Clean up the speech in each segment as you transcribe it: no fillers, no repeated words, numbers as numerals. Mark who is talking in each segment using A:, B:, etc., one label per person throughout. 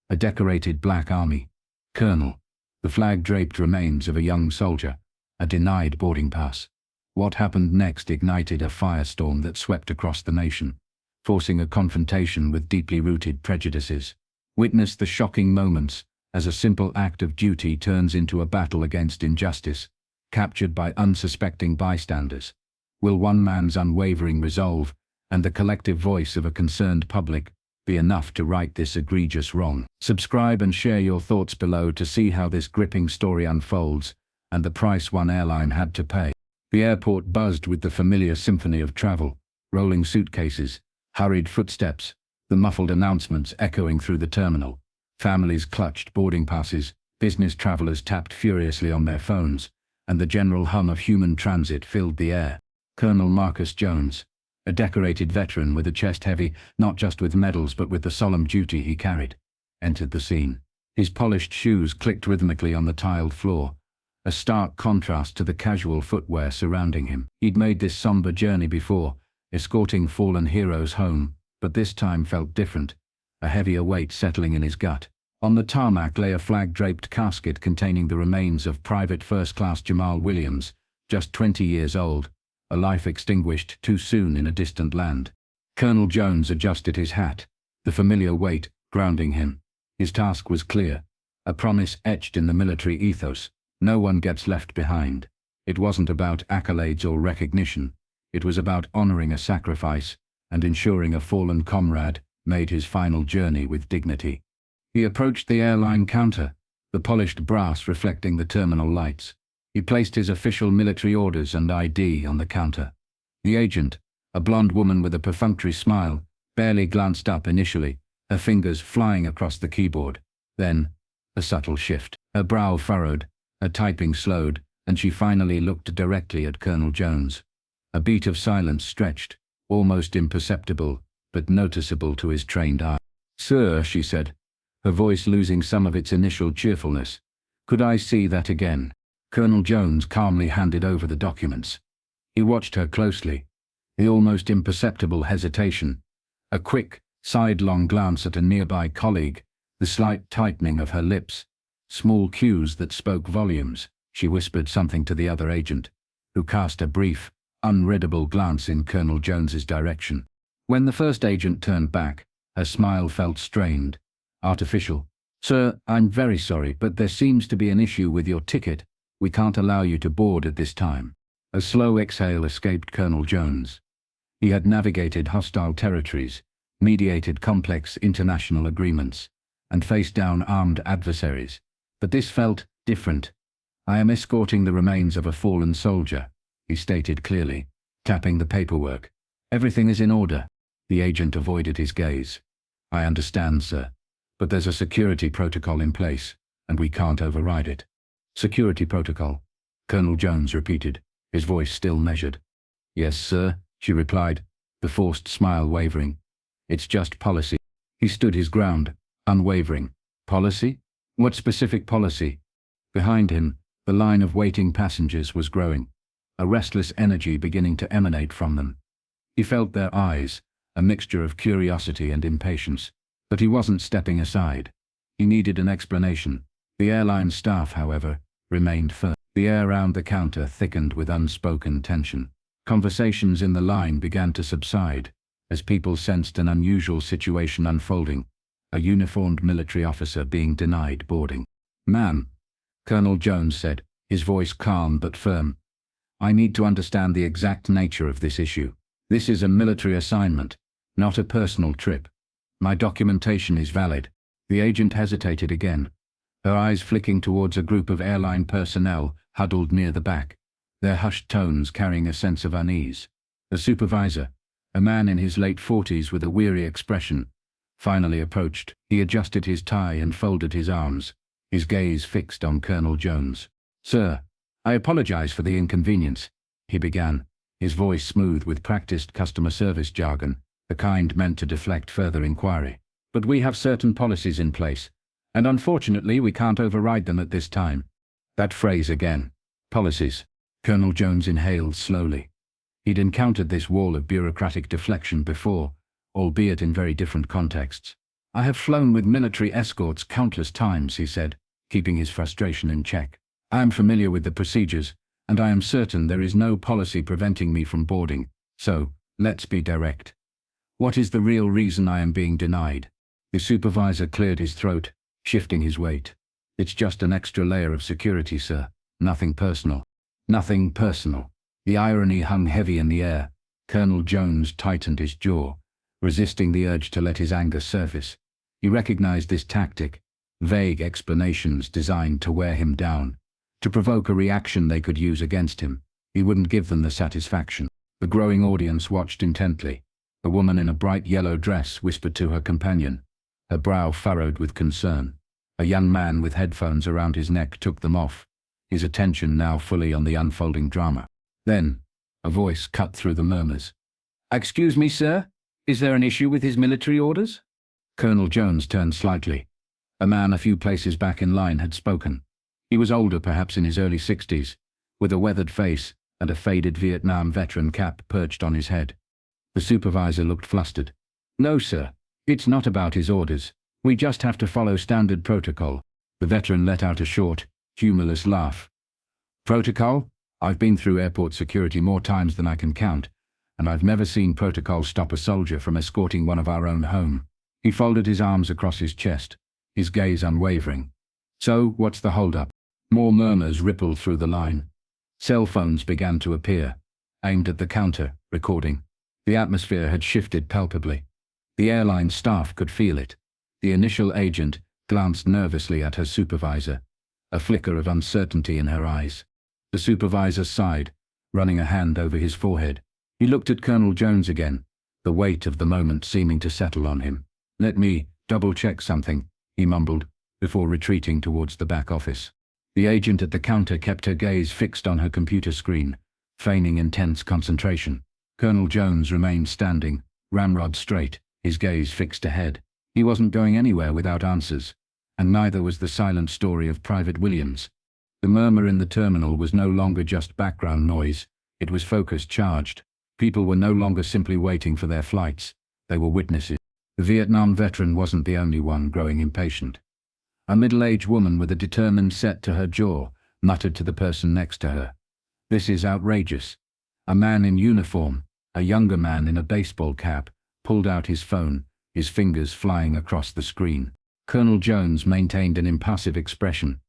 A: a decorated black army colonel, the flag-draped remains of a young soldier, a denied boarding pass. What happened next ignited a firestorm that swept across the nation, forcing a confrontation with deeply rooted prejudices. Witness the shocking moments as a simple act of duty turns into a battle against injustice, captured by unsuspecting bystanders. Will one man's unwavering resolve and the collective voice of a concerned public be enough to right this egregious wrong? Subscribe and share your thoughts below to see how this gripping story unfolds and the price one airline had to pay. The airport buzzed with the familiar symphony of travel, rolling suitcases, hurried footsteps, the muffled announcements echoing through the terminal. Families clutched boarding passes, business travelers tapped furiously on their phones, and the general hum of human transit filled the air. Colonel Marcus Jones, a decorated veteran with a chest heavy not just with medals but with the solemn duty he carried, entered the scene. His polished shoes clicked rhythmically on the tiled floor, a stark contrast to the casual footwear surrounding him. He'd made this somber journey before, escorting fallen heroes home, but this time felt different, a heavier weight settling in his gut. On the tarmac lay a flag-draped casket containing the remains of Private First Class Jamal Williams, just 20 years old, a life extinguished too soon in a distant land. Colonel Jones adjusted his hat, the familiar weight grounding him. His task was clear, a promise etched in the military ethos: no one gets left behind. It wasn't about accolades or recognition. It was about honoring a sacrifice and ensuring a fallen comrade made his final journey with dignity. He approached the airline counter, the polished brass reflecting the terminal lights. He placed his official military orders and ID on the counter. The agent, a blonde woman with a perfunctory smile, barely glanced up initially, her fingers flying across the keyboard. Then, a subtle shift. Her brow furrowed, her typing slowed, and she finally looked directly at Colonel Jones. A beat of silence stretched, almost imperceptible, but noticeable to his trained eye. "Sir," she said, her voice losing some of its initial cheerfulness, "could I see that again?" Colonel Jones calmly handed over the documents. He watched her closely, the almost imperceptible hesitation, a quick, sidelong glance at a nearby colleague, the slight tightening of her lips, small cues that spoke volumes. She whispered something to the other agent, who cast a brief, unreadable glance in Colonel Jones's direction. When the first agent turned back, her smile felt strained, artificial. "Sir, I'm very sorry, but there seems to be an issue with your ticket. We can't allow you to board at this time." A slow exhale escaped Colonel Jones. He had navigated hostile territories, mediated complex international agreements, and faced down armed adversaries. But this felt different. "I am escorting the remains of a fallen soldier," he stated clearly, tapping the paperwork. "Everything is in order." The agent avoided his gaze. "I understand, sir, but there's a security protocol in place, and we can't override it." "Security protocol," Colonel Jones repeated, his voice still measured. "Yes, sir," she replied, the forced smile wavering. "It's just policy." He stood his ground, unwavering. "Policy? What specific policy?" Behind him, the line of waiting passengers was growing, a restless energy beginning to emanate from them. He felt their eyes, a mixture of curiosity and impatience, but he wasn't stepping aside. He needed an explanation. The airline staff, however, remained firm. The air round the counter thickened with unspoken tension. Conversations in the line began to subside, as people sensed an unusual situation unfolding, a uniformed military officer being denied boarding. "Ma'am," Colonel Jones said, his voice calm but firm, "I need to understand the exact nature of this issue. This is a military assignment, not a personal trip. My documentation is valid." The agent hesitated again, her eyes flicking towards a group of airline personnel huddled near the back, their hushed tones carrying a sense of unease. The supervisor, a man in his late 40s with a weary expression, finally approached. He adjusted his tie and folded his arms, his gaze fixed on Colonel Jones. "Sir, I apologize for the inconvenience," he began, his voice smooth with practiced customer service jargon, the kind meant to deflect further inquiry. "But we have certain policies in place, and unfortunately we can't override them at this time." That phrase again. Policies. Colonel Jones inhaled slowly. He'd encountered this wall of bureaucratic deflection before, albeit in very different contexts. I have flown with military escorts countless times, he said, keeping his frustration in check. I am familiar with the procedures, and I am certain there is no policy preventing me from boarding. So, let's be direct. What is the real reason I am being denied? The supervisor cleared his throat, shifting his weight. It's just an extra layer of security, sir. Nothing personal. Nothing personal. The irony hung heavy in the air. Colonel Jones tightened his jaw, resisting the urge to let his anger surface. He recognized this tactic, vague explanations designed to wear him down, to provoke a reaction they could use against him. He wouldn't give them the satisfaction. The growing audience watched intently. A woman in a bright yellow dress whispered to her companion, her brow furrowed with concern. A young man with headphones around his neck took them off, his attention now fully on the unfolding drama. Then, a voice cut through the murmurs. "Excuse me, sir? Is there an issue with his military orders?" Colonel Jones turned slightly. A man a few places back in line had spoken. He was older, perhaps in his early 60s, with a weathered face and a faded Vietnam veteran cap perched on his head. The supervisor looked flustered. "No, sir. It's not about his orders. We just have to follow standard protocol." The veteran let out a short, humorless laugh. "Protocol? I've been through airport security more times than I can count, and I've never seen protocol stop a soldier from escorting one of our own home." He folded his arms across his chest, his gaze unwavering. "So, what's the hold-up?" More murmurs rippled through the line. Cell phones began to appear, aimed at the counter, recording. The atmosphere had shifted palpably. The airline staff could feel it. The initial agent glanced nervously at her supervisor, a flicker of uncertainty in her eyes. The supervisor sighed, running a hand over his forehead. He looked at Colonel Jones again, the weight of the moment seeming to settle on him. "Let me double-check something," he mumbled, before retreating towards the back office. The agent at the counter kept her gaze fixed on her computer screen, feigning intense concentration. Colonel Jones remained standing, ramrod straight, his gaze fixed ahead. He wasn't going anywhere without answers, and neither was the silent story of Private Williams. The murmur in the terminal was no longer just background noise, it was focus charged. People were no longer simply waiting for their flights, they were witnesses. The Vietnam veteran wasn't the only one growing impatient. A middle-aged woman with a determined set to her jaw muttered to the person next to her, "This is outrageous." A man in uniform, a younger man in a baseball cap, pulled out his phone, his fingers flying across the screen. Colonel Jones maintained an impassive expression,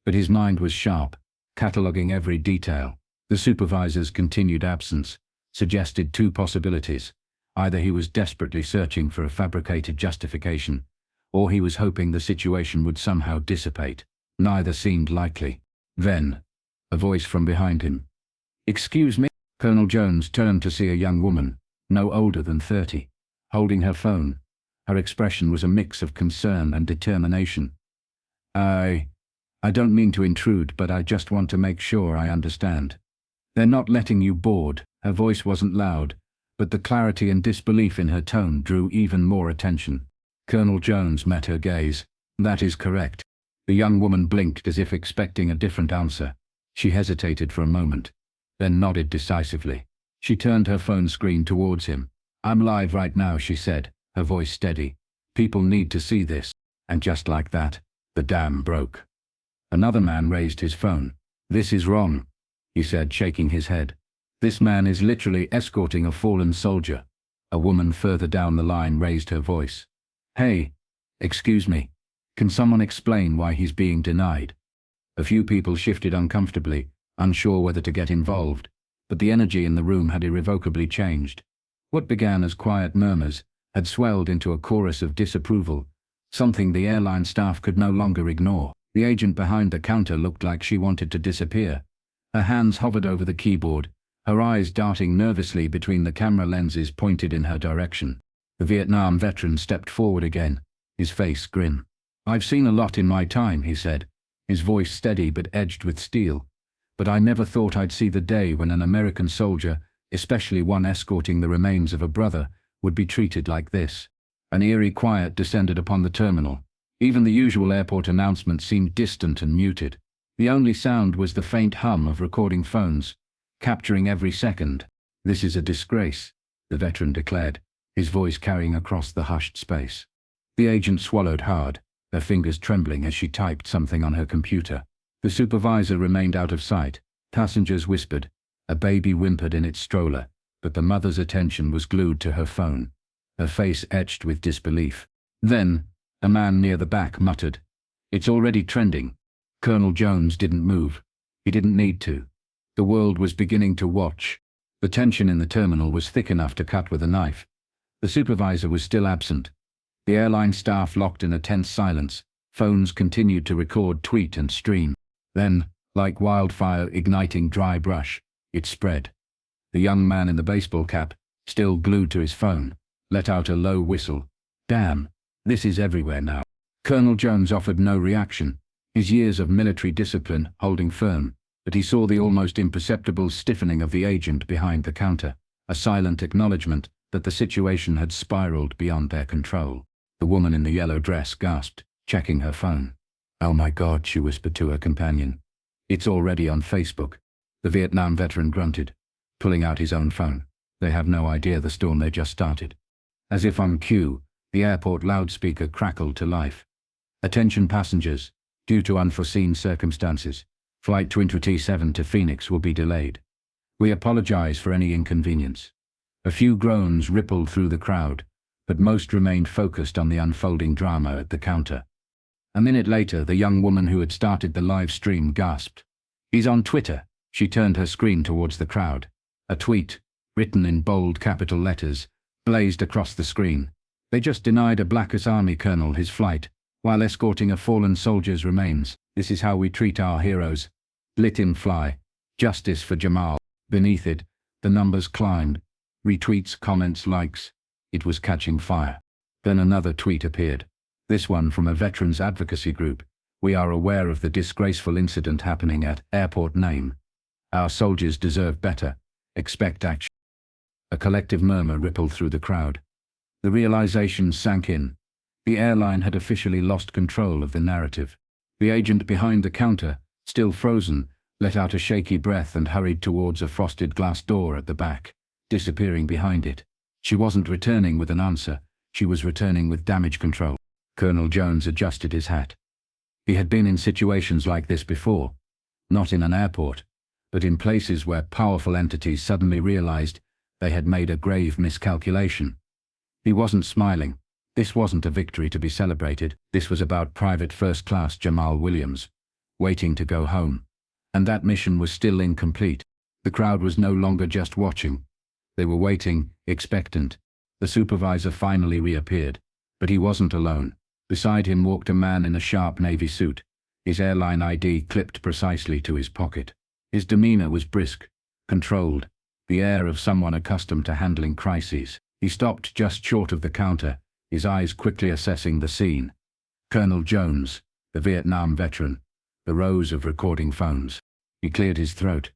A: but his mind was sharp, cataloguing every detail. The supervisor's continued absence suggested two possibilities. Either he was desperately searching for a fabricated justification, or he was hoping the situation would somehow dissipate. Neither seemed likely. Then, a voice from behind him. "Excuse me?" Colonel Jones turned to see a young woman, no older than 30, holding her phone. Her expression was a mix of concern and determination. I don't mean to intrude, but I just want to make sure I understand. They're not letting you board." Her voice wasn't loud, but the clarity and disbelief in her tone drew even more attention. Colonel Jones met her gaze. "That is correct." The young woman blinked as if expecting a different answer. She hesitated for a moment, then nodded decisively. She turned her phone screen towards him. "I'm live right now," she said, her voice steady. "People need to see this." And just like that, the dam broke. Another man raised his phone. "This is wrong," he said, shaking his head. "This man is literally escorting a fallen soldier." A woman further down the line raised her voice. "Hey, excuse me. Can someone explain why he's being denied?" A few people shifted uncomfortably, unsure whether to get involved, but the energy in the room had irrevocably changed. What began as quiet murmurs had swelled into a chorus of disapproval, something the airline staff could no longer ignore. The agent behind the counter looked like she wanted to disappear. Her hands hovered over the keyboard, her eyes darting nervously between the camera lenses pointed in her direction. The Vietnam veteran stepped forward again, his face grim. "I've seen a lot in my time," he said, his voice steady but edged with steel. "But I never thought I'd see the day when an American soldier, especially one escorting the remains of a brother, would be treated like this." An eerie quiet descended upon the terminal. Even the usual airport announcements seemed distant and muted. The only sound was the faint hum of recording phones, capturing every second. "This is a disgrace," the veteran declared, his voice carrying across the hushed space. The agent swallowed hard, her fingers trembling as she typed something on her computer. The supervisor remained out of sight. Passengers whispered. A baby whimpered in its stroller, but the mother's attention was glued to her phone, her face etched with disbelief. Then, a man near the back muttered, "It's already trending." Colonel Jones didn't move. He didn't need to. The world was beginning to watch. The tension in the terminal was thick enough to cut with a knife. The supervisor was still absent. The airline staff locked in a tense silence. Phones continued to record, tweet, and stream. Then, like wildfire igniting dry brush, it spread. The young man in the baseball cap, still glued to his phone, let out a low whistle. Damn, this is everywhere now. Colonel Jones offered no reaction, his years of military discipline holding firm, but he saw the almost imperceptible stiffening of the agent behind the counter, a silent acknowledgement that the situation had spiraled beyond their control. The woman in the yellow dress gasped, checking her phone. "Oh my God," she whispered to her companion. "It's already on Facebook." The Vietnam veteran grunted, pulling out his own phone. They have no idea the storm they just started. As if on cue, the airport loudspeaker crackled to life. "Attention passengers, due to unforeseen circumstances, Flight 227 to Phoenix will be delayed. We apologize for any inconvenience." A few groans rippled through the crowd, but most remained focused on the unfolding drama at the counter. A minute later, the young woman who had started the live stream gasped. "He's on Twitter." She turned her screen towards the crowd. A tweet, written in bold capital letters, blazed across the screen. "They just denied a Black Army colonel his flight, while escorting a fallen soldier's remains. This is how we treat our heroes. Let him fly. Justice for Jamal." Beneath it, the numbers climbed. Retweets, comments, likes. It was catching fire. Then another tweet appeared. This one from a veterans advocacy group. "We are aware of the disgraceful incident happening at airport name. Our soldiers deserve better. Expect action." A collective murmur rippled through the crowd. The realization sank in. The airline had officially lost control of the narrative. The agent behind the counter, still frozen, let out a shaky breath and hurried towards a frosted glass door at the back, disappearing behind it. She wasn't returning with an answer. She was returning with damage control. Colonel Jones adjusted his hat. He had been in situations like this before. Not in an airport, but in places where powerful entities suddenly realized they had made a grave miscalculation. He wasn't smiling. This wasn't a victory to be celebrated. This was about Private First Class Jamal Williams, waiting to go home. And that mission was still incomplete. The crowd was no longer just watching. They were waiting, expectant. The supervisor finally reappeared, but he wasn't alone. Beside him walked a man in a sharp navy suit, his airline ID clipped precisely to his pocket. His demeanor was brisk, controlled, the air of someone accustomed to handling crises. He stopped just short of the counter, his eyes quickly assessing the scene. Colonel Jones, the Vietnam veteran, the rows of recording phones. He cleared his throat.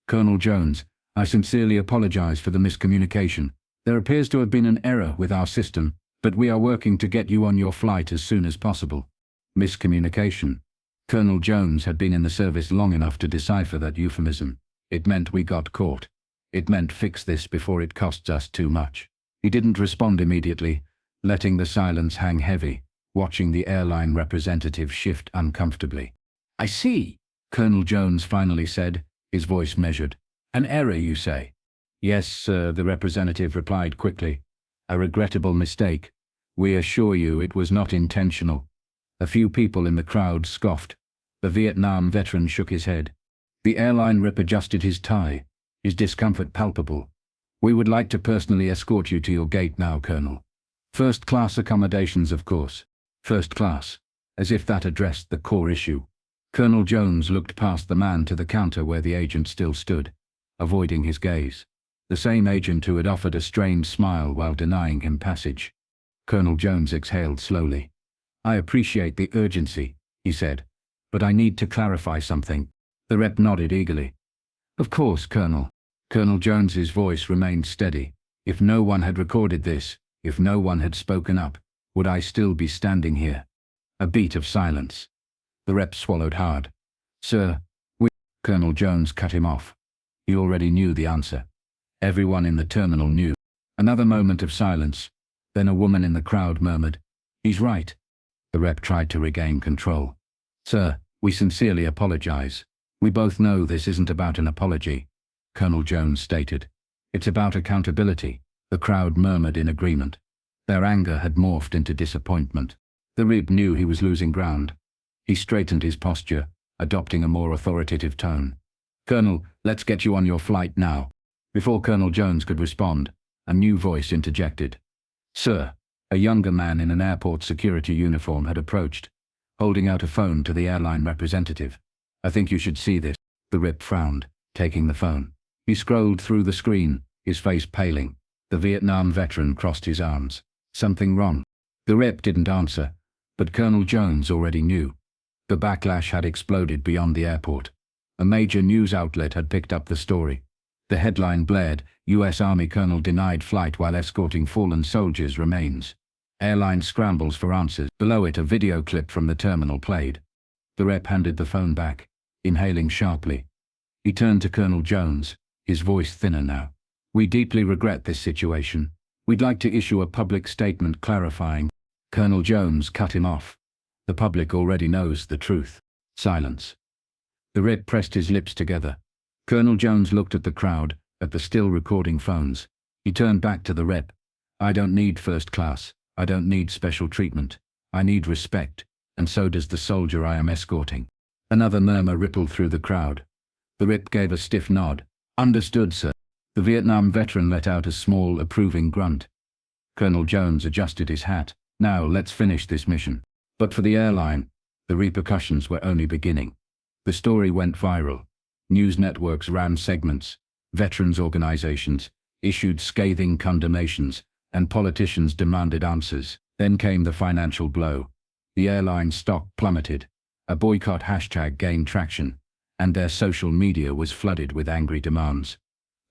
A: "Colonel Jones, I sincerely apologize for the miscommunication. There appears to have been an error with our system, but we are working to get you on your flight as soon as possible." Miscommunication. Colonel Jones had been in the service long enough to decipher that euphemism. It meant we got caught. It meant fix this before it costs us too much. He didn't respond immediately, letting the silence hang heavy, watching the airline representative shift uncomfortably. "I see," Colonel Jones finally said, his voice measured. "An error, you say?" "Yes, sir," the representative replied quickly. "A regrettable mistake. We assure you it was not intentional." A few people in the crowd scoffed. The Vietnam veteran shook his head. The airline rep adjusted his tie, his discomfort palpable. "We would like to personally escort you to your gate now, Colonel. First-class accommodations, of course. First class, as if that addressed the core issue. Colonel Jones looked past the man to the counter where the agent still stood, avoiding his gaze. The same agent who had offered a strained smile while denying him passage. Colonel Jones exhaled slowly. "I appreciate the urgency," he said, "but I need to clarify something." The rep nodded eagerly. "Of course, Colonel." Colonel Jones's voice remained steady. "If no one had recorded this, if no one had spoken up, would I still be standing here?" A beat of silence. The rep swallowed hard. "Sir, we—" Colonel Jones cut him off. He already knew the answer. Everyone in the terminal knew. Another moment of silence. Then a woman in the crowd murmured, He's right. The rep tried to regain control. Sir, we sincerely apologize. We both know this isn't about an apology, Colonel Jones stated. It's about accountability. The crowd murmured in agreement. Their anger had morphed into disappointment. The rep knew he was losing ground. He straightened his posture, adopting a more authoritative tone. Colonel, let's get you on your flight now. Before Colonel Jones could respond, a new voice interjected. Sir, a younger man in an airport security uniform had approached, holding out a phone to the airline representative. I think you should see this. The rep frowned, taking the phone. He scrolled through the screen, his face paling. The Vietnam veteran crossed his arms. Something wrong? The rep didn't answer, but Colonel Jones already knew. The backlash had exploded beyond the airport. A major news outlet had picked up the story. The headline blared, U.S. Army colonel denied flight while escorting fallen soldiers' remains. Airline scrambles for answers. Below it, a video clip from the terminal played. The rep handed the phone back, inhaling sharply. He turned to Colonel Jones, his voice thinner now. We deeply regret this situation. We'd like to issue a public statement clarifying. Colonel Jones cut him off. The public already knows the truth. Silence. The rep pressed his lips together. Colonel Jones looked at the crowd, at the still recording phones. He turned back to the rep. I don't need first class. I don't need special treatment. I need respect, and so does the soldier I am escorting. Another murmur rippled through the crowd. The rep gave a stiff nod. Understood, sir. The Vietnam veteran let out a small, approving grunt. Colonel Jones adjusted his hat. Now let's finish this mission. But for the airline, the repercussions were only beginning. The story went viral. News networks ran segments. Veterans organizations issued scathing condemnations, and politicians demanded answers. Then came the financial blow. The airline stock plummeted. A boycott hashtag gained traction, and their social media was flooded with angry demands.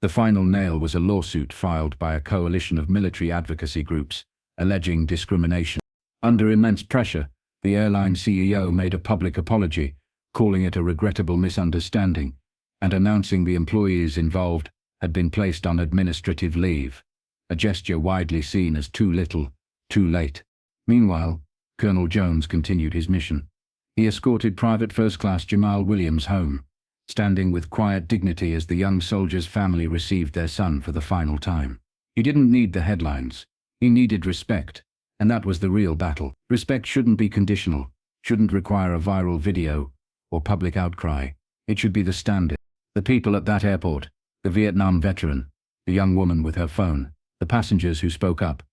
A: The final nail was a lawsuit filed by a coalition of military advocacy groups, alleging discrimination. Under immense pressure, the airline CEO made a public apology, calling it a regrettable misunderstanding, and announcing the employees involved had been placed on administrative leave, a gesture widely seen as too little, too late. Meanwhile, Colonel Jones continued his mission. He escorted Private First Class Jamal Williams home, standing with quiet dignity as the young soldier's family received their son for the final time. He didn't need the headlines. He needed respect, and that was the real battle. Respect shouldn't be conditional, shouldn't require a viral video or public outcry. It should be the standard. The people at that airport, the Vietnam veteran, the young woman with her phone, the passengers who spoke up,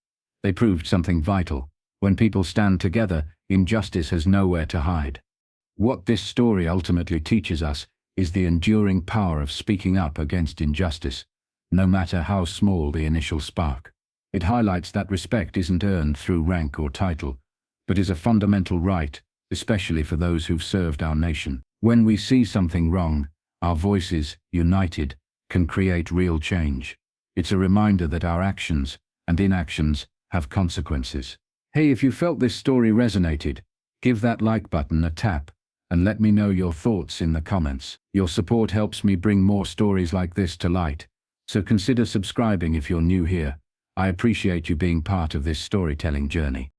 A: they proved something vital. When people stand together, injustice has nowhere to hide. What this story ultimately teaches us is the enduring power of speaking up against injustice, no matter how small the initial spark. It highlights that respect isn't earned through rank or title, but is a fundamental right, especially for those who've served our nation. When we see something wrong, our voices, united, can create real change. It's a reminder that our actions and inactions have consequences. Hey, if you felt this story resonated, give that like button a tap and let me know your thoughts in the comments. Your support helps me bring more stories like this to light, so consider subscribing if you're new here. I appreciate you being part of this storytelling journey.